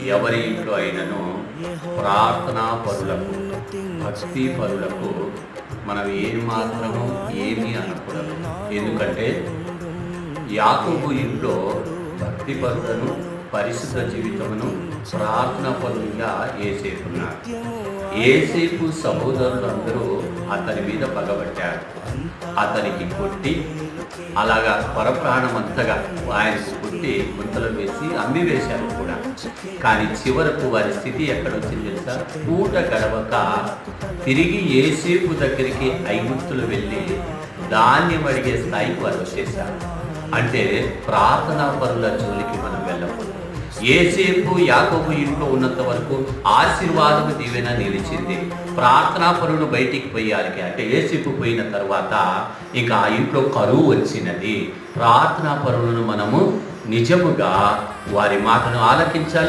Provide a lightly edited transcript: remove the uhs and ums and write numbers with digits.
ఎవరి ఇంట్లో అయినను ప్రార్థనా పరులకు, భక్తి పరులకు మనం మాత్రము ఏమీ అనకూడదు. ఎందుకంటే యాకోబు ఇంట్లో భక్తి పరులను, పరిశుద్ధ జీవితమును, ప్రార్థనా పరులుగా యేసేపున్నారు. యేసేపు సహోదరులందరూ అతని మీద పగబట్టారు. అతనికి కొట్టి అలాగా పరప్రాణమంతగా ఆయనకు కొట్టి గుంతలు వేసి అమ్మి వేశారు కూడా. కానీ చివరకు వారి స్థితి ఎక్కడొచ్చింది తెలుసా? పూట గడవక తిరిగి యేసేపు దగ్గరికి ఐగుప్తులు వెళ్ళి ధాన్యం అడిగే స్థాయికి వారు వచ్చేశారు. అంటే ప్రార్థనా పరుల జోలికి మనం వెళ్ళకూడదు. యేసేపు యాకోబు ఇంట్లో ఉన్నంత వరకు ఆశీర్వాదము దీవెన నిలిచింది. ప్రార్థనా పరులు బయటికి పోయాలికి అంటే యేసేపు పోయిన తర్వాత ఇంకా ఆ ఇంట్లో కరువు వచ్చినది. ప్రార్థనా పరులను మనము నిజముగా వారి మాటను ఆలకించాలి.